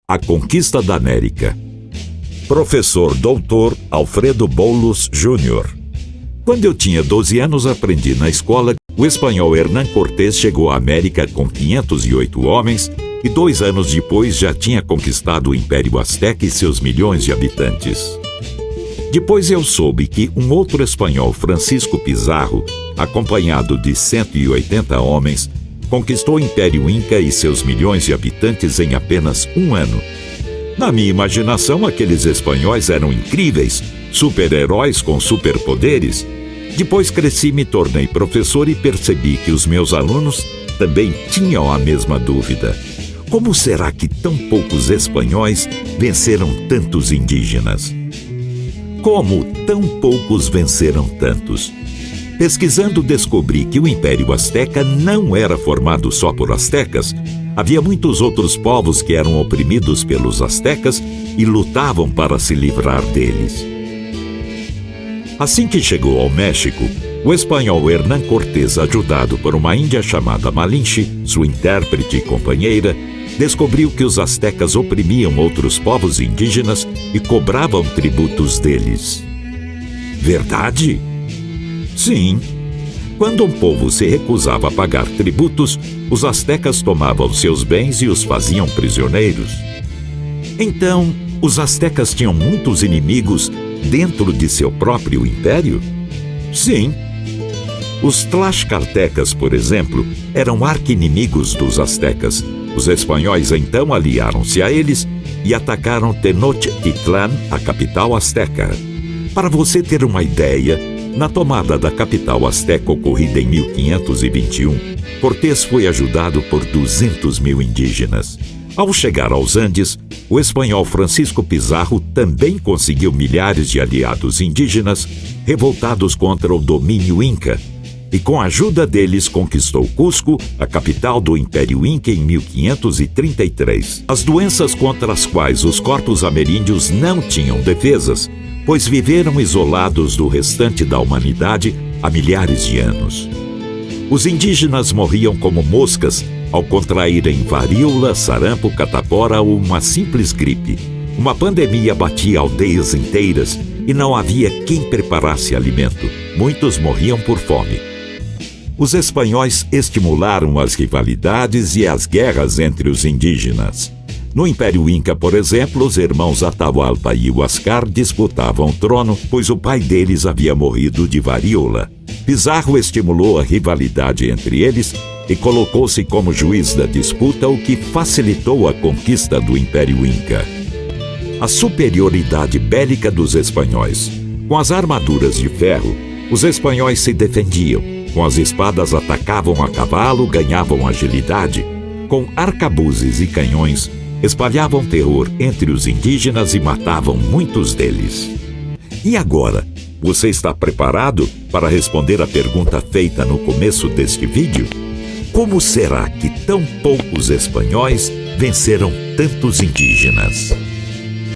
A Conquista da América. Professor Dr. Alfredo Boulos Jr. Quando eu tinha 12 anos, aprendi na escola que o espanhol Hernán Cortés chegou à América com 508 homens e 2 anos depois já tinha conquistado o Império Azteca e seus milhões de habitantes. Depois eu soube que um outro espanhol, Francisco Pizarro, acompanhado de 180 homens, conquistou o Império Inca e seus milhões de habitantes em apenas um ano. Na minha imaginação, aqueles espanhóis eram incríveis, super-heróis com superpoderes. Depois cresci, me tornei professor e percebi que os meus alunos também tinham a mesma dúvida. Como será que tão poucos espanhóis venceram tantos indígenas? Como tão poucos venceram tantos? Pesquisando, descobri que o Império Azteca não era formado só por astecas. Havia muitos outros povos que eram oprimidos pelos astecas e lutavam para se livrar deles. Assim que chegou ao México, o espanhol Hernán Cortés, ajudado por uma índia chamada Malinche, sua intérprete e companheira, descobriu que os astecas oprimiam outros povos indígenas e cobravam tributos deles. Verdade? Sim. Quando um povo se recusava a pagar tributos, os astecas tomavam seus bens e os faziam prisioneiros. Então, os astecas tinham muitos inimigos dentro de seu próprio império? Sim. Os tlaxcaltecas, por exemplo, eram arqui-inimigos dos astecas. Os espanhóis então aliaram-se a eles e atacaram Tenochtitlan, a capital asteca. Para você ter uma ideia, na tomada da capital asteca ocorrida em 1521, Cortés foi ajudado por 200 mil indígenas. Ao chegar aos Andes, o espanhol Francisco Pizarro também conseguiu milhares de aliados indígenas revoltados contra o domínio Inca, e com a ajuda deles conquistou Cusco, a capital do Império Inca, em 1533. As doenças contra as quais os corpos ameríndios não tinham defesas, pois viveram isolados do restante da humanidade há milhares de anos. Os indígenas morriam como moscas ao contraírem varíola, sarampo, catapora ou uma simples gripe. Uma pandemia batia aldeias inteiras e não havia quem preparasse alimento. Muitos morriam por fome. Os espanhóis estimularam as rivalidades e as guerras entre os indígenas. No Império Inca, por exemplo, os irmãos Atahualpa e Huáscar disputavam o trono, pois o pai deles havia morrido de varíola. Pizarro estimulou a rivalidade entre eles e colocou-se como juiz da disputa, o que facilitou a conquista do Império Inca. A superioridade bélica dos espanhóis. Com as armaduras de ferro, os espanhóis se defendiam. Com as espadas atacavam a cavalo, ganhavam agilidade. Com arcabuzes e canhões, espalhavam terror entre os indígenas e matavam muitos deles. E agora, você está preparado para responder a pergunta feita no começo deste vídeo? Como será que tão poucos espanhóis venceram tantos indígenas?